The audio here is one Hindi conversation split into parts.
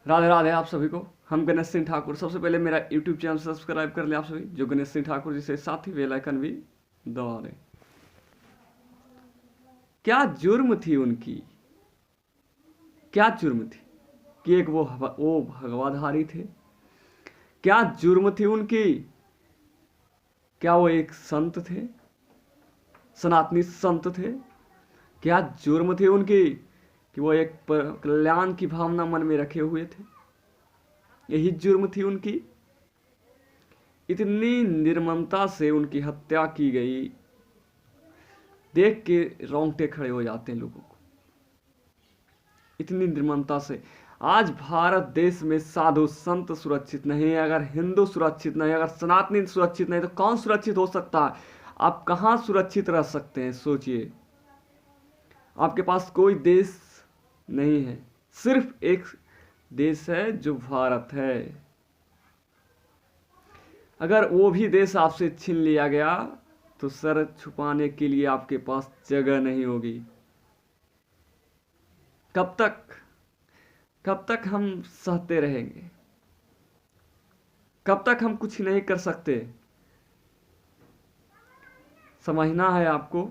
राधे राधे आप सभी को। हम गणेश सिंह ठाकुर। सबसे पहले मेरा यूट्यूब चैनल सब्सक्राइब कर लें आप सभी, जो गणेश सिंह ठाकुर, जिसे साथ ही बेल आइकन भी दबा दें। क्या जुर्म थी उनकी, क्या जुर्म थी कि एक वो भगवाधारी थे? क्या जुर्म थी उनकी? क्या वो एक संत थे, सनातनी संत थे? क्या जुर्म थी उनकी कि वो एक कल्याण की भावना मन में रखे हुए थे? यही जुर्म थी उनकी। इतनी निर्ममता से उनकी हत्या की गई, देख के रोंगटे खड़े हो जाते हैं लोगों को। इतनी निर्ममता से आज भारत देश में साधु संत सुरक्षित नहीं है। अगर हिंदू सुरक्षित नहीं, अगर सनातनी सुरक्षित नहीं, तो कौन सुरक्षित हो सकता है? आप कहां सुरक्षित रह सकते हैं? सोचिए। आपके पास कोई देश नहीं है, सिर्फ एक देश है जो भारत है। अगर वो भी देश आपसे छीन लिया गया तो सर छुपाने के लिए आपके पास जगह नहीं होगी। कब तक, कब तक हम सहते रहेंगे? कब तक हम कुछ नहीं कर सकते? समझना है आपको।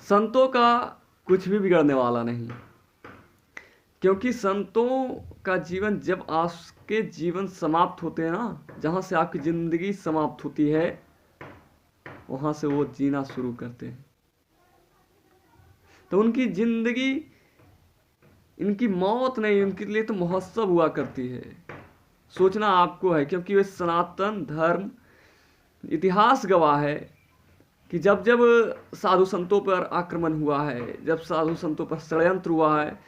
संतों का कुछ भी बिगड़ने वाला नहीं, क्योंकि संतों का जीवन, जब आपके जीवन समाप्त होते हैं ना, जहां से आपकी जिंदगी समाप्त होती है, वहां से वो जीना शुरू करते हैं। तो उनकी जिंदगी, इनकी मौत नहीं, उनके लिए तो महोत्सव हुआ करती है। सोचना आपको है, क्योंकि वे सनातन धर्म, इतिहास गवाह है कि जब जब साधु संतों पर आक्रमण हुआ है, जब साधु संतों पर षड्यंत्र हुआ है,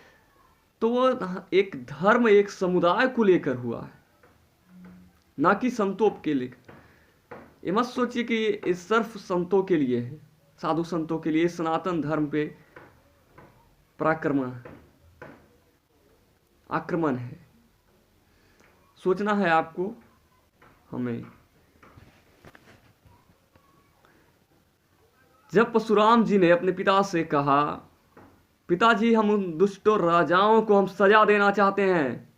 तो वो एक धर्म, एक समुदाय को लेकर हुआ है, ना कि संतों के लिए। ये मत सोचिए कि ये सिर्फ संतों के लिए है, साधु संतों के लिए। सनातन धर्म पे पराक्रमण, आक्रमण है। सोचना है आपको, हमें। जब परशुराम जी ने अपने पिता से कहा, पिताजी हम उन दुष्टों राजाओं को हम सजा देना चाहते हैं,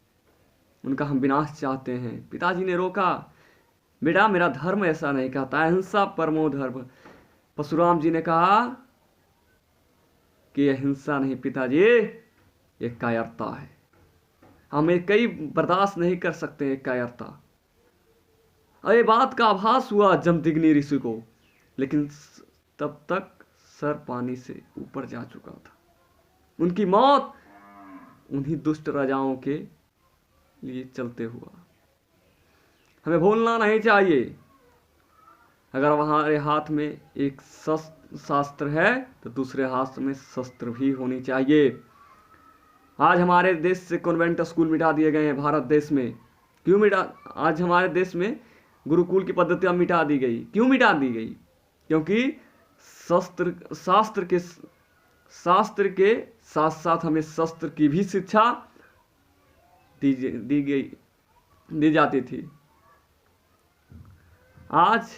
उनका हम विनाश चाहते हैं, पिताजी ने रोका। बेटा, मेरा धर्म ऐसा नहीं कहता, अहिंसा परमो धर्म। परशुराम जी ने कहा कि यह हिंसा नहीं पिताजी, ये कायरता है। हम ये कई बर्दाश्त नहीं कर सकते हैं कायरता। अरे बात का आभास हुआ जमदग्नि ऋषि को, लेकिन तब तक सर पानी से ऊपर जा चुका था। उनकी मौत उन्हीं दुष्ट राजाओं के लिए चलते हुआ। हमें भूलना नहीं चाहिए, अगर हमारे हाथ में एक शास्त्र है तो दूसरे हाथ में शस्त्र भी होनी चाहिए। आज हमारे देश से कॉन्वेंट स्कूल मिटा दिए गए हैं भारत देश में। क्यों मिटा? आज हमारे देश में गुरुकुल की पद्धतियां मिटा दी गई। क्यों मिटा दी गई? क्योंकि शास्त्र के साथ साथ हमें शस्त्र की भी शिक्षा दी जाती थी। आज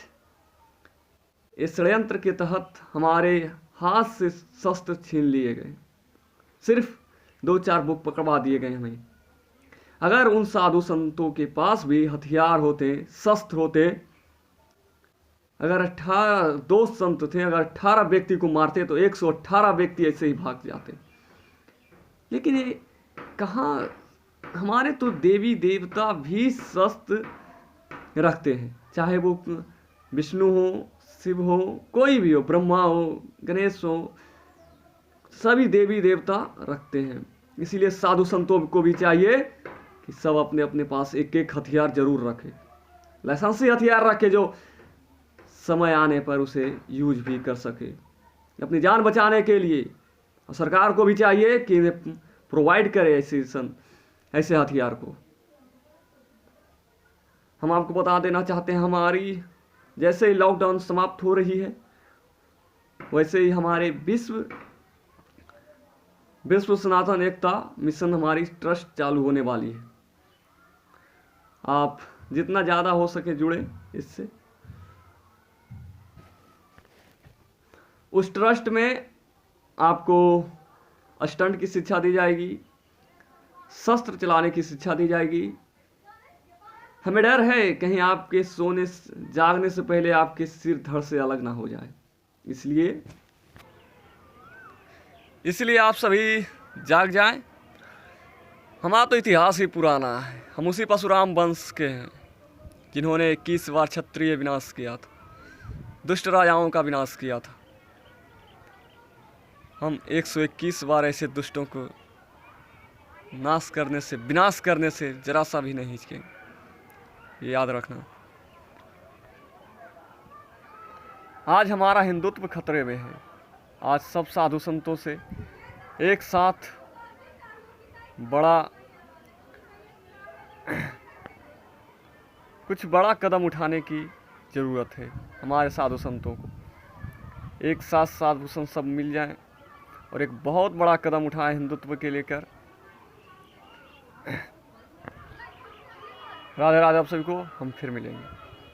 इस षड्यंत्र के तहत हमारे हाथ से शस्त्र छीन लिए गए, सिर्फ 2-4 बुक पकड़वा दिए गए हमें। अगर उन साधु संतों के पास भी हथियार होते, शस्त्र होते, अगर 18 दो संत थे, अगर 18 व्यक्ति को मारते तो 118 व्यक्ति ऐसे ही भाग जाते। लेकिन ये कहाँ? हमारे तो देवी देवता भी शस्त्र रखते हैं, चाहे वो विष्णु हो, शिव हो, कोई भी हो, ब्रह्मा हो, गणेश हो, सभी देवी देवता रखते हैं। इसीलिए साधु संतों को भी चाहिए कि सब अपने अपने पास एक एक हथियार जरूर रखे, लाइसेंसी हथियार रखे, जो समय आने पर उसे यूज भी कर सके अपनी जान बचाने के लिए। और सरकार को भी चाहिए कि इन्हें प्रोवाइड करे ऐसे हथियार को। हम आपको बता देना चाहते हैं, हमारी जैसे ही लॉकडाउन समाप्त हो रही है, वैसे ही हमारे विश्व सनातन एकता मिशन, हमारी ट्रस्ट चालू होने वाली है। आप जितना ज़्यादा हो सके जुड़े इससे। उस ट्रस्ट में आपको अष्टांग की शिक्षा दी जाएगी, शस्त्र चलाने की शिक्षा दी जाएगी। हमें डर है कहीं आपके जागने से पहले आपके सिर धड़ से अलग ना हो जाए, इसलिए आप सभी जाग जाएं। हमारा तो इतिहास ही पुराना है, हम उसी परशुराम वंश के हैं जिन्होंने 21 बार क्षत्रिय विनाश किया था, दुष्ट राजाओं का विनाश किया था। हम 121 बार ऐसे दुष्टों को विनाश करने से जरा सा भी नहीं हिचकेंगे, ये याद रखना। आज हमारा हिंदुत्व खतरे में है। आज सब साधु संतों से एक साथ कुछ बड़ा कदम उठाने की ज़रूरत है। हमारे साधु संतों को एक साथ साधु संत सब मिल जाएं और एक बहुत बड़ा कदम उठाएं हिंदुत्व के लेकर। राधे राधे आप सभी को, हम फिर मिलेंगे।